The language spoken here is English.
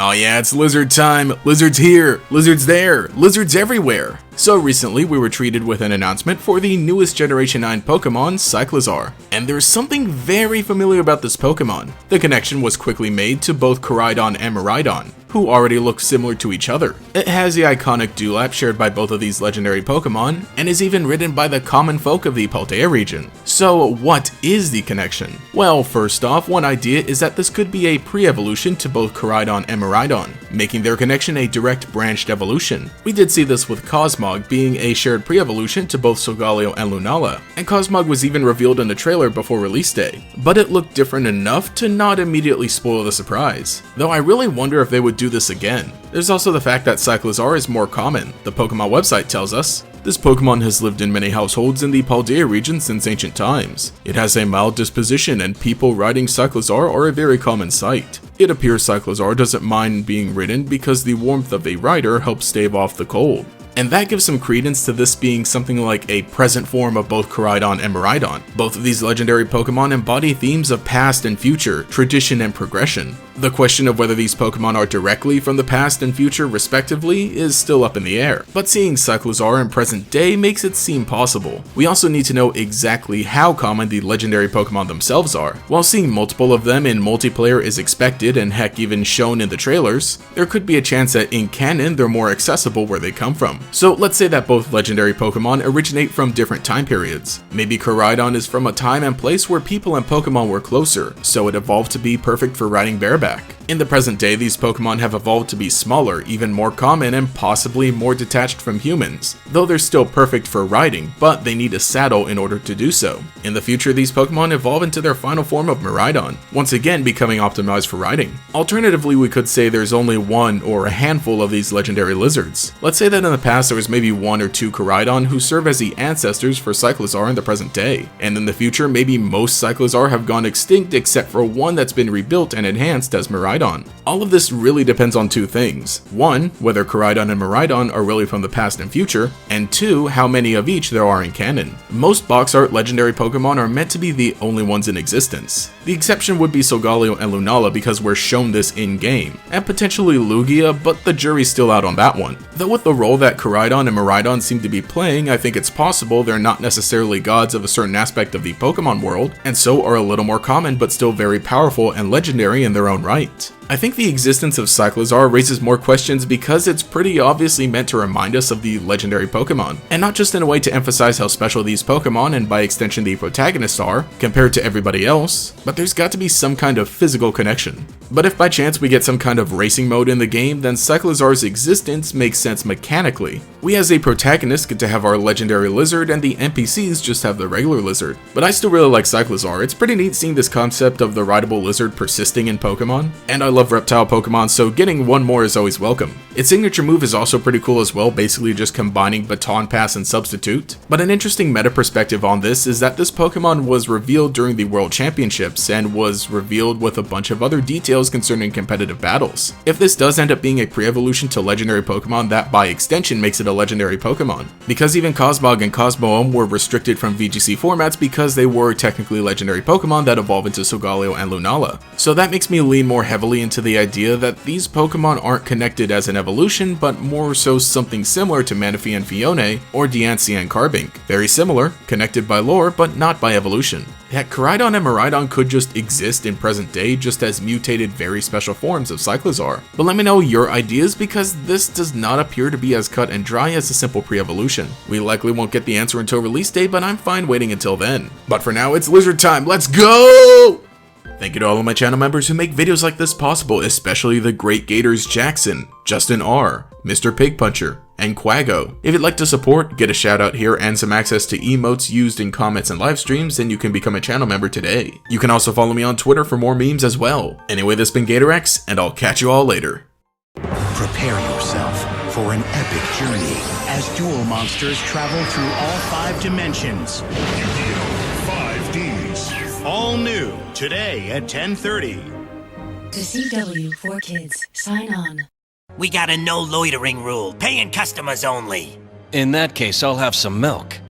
Oh yeah, it's lizard time. Lizards here, lizards there, lizards everywhere. So recently we were treated with an announcement for the newest Generation 9 Pokemon, Cyclizar. And there's something very familiar about this Pokemon. The connection was quickly made to both Koraidon and Miraidon, who already look similar to each other. It has the iconic dewlap shared by both of these legendary Pokemon, and is even ridden by the common folk of the Paldea region. So what is the connection? Well, first off, one idea is that this could be a pre-evolution to both Koraidon and Miraidon, making their connection a direct branched evolution. We did see this with Cosmog being a shared pre-evolution to both Solgaleo and Lunala, and Cosmog was even revealed in the trailer before release day, but it looked different enough to not immediately spoil the surprise, though I really wonder if they would do this again. There's also the fact that Cyclizar is more common. The Pokemon website tells us, this Pokemon has lived in many households in the Paldea region since ancient times. It has a mild disposition and people riding Cyclizar are a very common sight. It appears Cyclizar doesn't mind being ridden because the warmth of a rider helps stave off the cold. And that gives some credence to this being something like a present form of both Koraidon and Miraidon. Both of these legendary Pokemon embody themes of past and future, tradition and progression. The question of whether these Pokemon are directly from the past and future respectively is still up in the air, but seeing Cyclizar in present day makes it seem possible. We also need to know exactly how common the legendary Pokemon themselves are. While seeing multiple of them in multiplayer is expected and heck even shown in the trailers, there could be a chance that in canon they're more accessible where they come from. So let's say that both legendary Pokemon originate from different time periods. Maybe Koraidon is from a time and place where people and Pokemon were closer, so it evolved to be perfect for riding bareback. In the present day, these Pokemon have evolved to be smaller, even more common, and possibly more detached from humans, though they're still perfect for riding, but they need a saddle in order to do so. In the future, these Pokemon evolve into their final form of Miraidon, once again becoming optimized for riding. Alternatively, we could say there's only one or a handful of these legendary lizards. Let's say that in the past there was maybe one or two Koraidon who serve as the ancestors for Cyclizar in the present day, and in the future maybe most Cyclizar have gone extinct except for one that's been rebuilt and enhanced as Miraidon. All of this really depends on two things. One, whether Koraidon and Miraidon are really from the past and future, and two, how many of each there are in canon. Most box art legendary Pokemon are meant to be the only ones in existence. The exception would be Solgaleo and Lunala because we're shown this in-game, and potentially Lugia, but the jury's still out on that one. Though with the role that Koraidon and Miraidon seem to be playing, I think it's possible they're not necessarily gods of a certain aspect of the Pokemon world, and so are a little more common but still very powerful and legendary in their own right. I think the existence of Cyclizar raises more questions because it's pretty obviously meant to remind us of the legendary Pokemon, and not just in a way to emphasize how special these Pokemon and by extension the protagonists are compared to everybody else, but there's got to be some kind of physical connection. But if by chance we get some kind of racing mode in the game, then Cyclizar's existence makes sense mechanically. We as a protagonist get to have our legendary lizard and the NPCs just have the regular lizard. But I still really like Cyclizar. It's pretty neat seeing this concept of the rideable lizard persisting in Pokemon, and I love reptile Pokemon, so getting one more is always welcome. Its signature move is also pretty cool as well, basically just combining Baton Pass and Substitute. But an interesting meta perspective on this is that this Pokemon was revealed during the World Championships and was revealed with a bunch of other details concerning competitive battles. If this does end up being a pre-evolution to legendary Pokemon, that by extension makes it a legendary Pokemon, because even Cosmog and Cosmoem were restricted from VGC formats because they were technically legendary Pokemon that evolve into Solgaleo and Lunala. So that makes me lean more heavily into the idea that these Pokemon aren't connected as an evolution, but more so something similar to Manaphy and Fione or Diancie and Carbink. Very similar, connected by lore, but not by evolution. Heck, Koraidon and Miraidon could just exist in present day just as mutated very special forms of Cyclizar. But let me know your ideas because this does not appear to be as cut and dry as a simple pre-evolution. We likely won't get the answer until release day, but I'm fine waiting until then. But for now, it's lizard time, let's go! Thank you to all of my channel members who make videos like this possible, especially the great Gators Jackson, Justin R, Mr. Pig Puncher, and Quago. If you'd like to support, get a shout out here and some access to emotes used in comments and live streams, then you can become a channel member today. You can also follow me on Twitter for more memes as well. Anyway, this has been GatorX, and I'll catch you all later. Prepare yourself for an epic journey as duel monsters travel through all 5 dimensions. Yu-Gi-Oh! 5Ds. All new today at 10:30. To CW for Kids, sign on. We got a no loitering rule, paying customers only. In that case, I'll have some milk.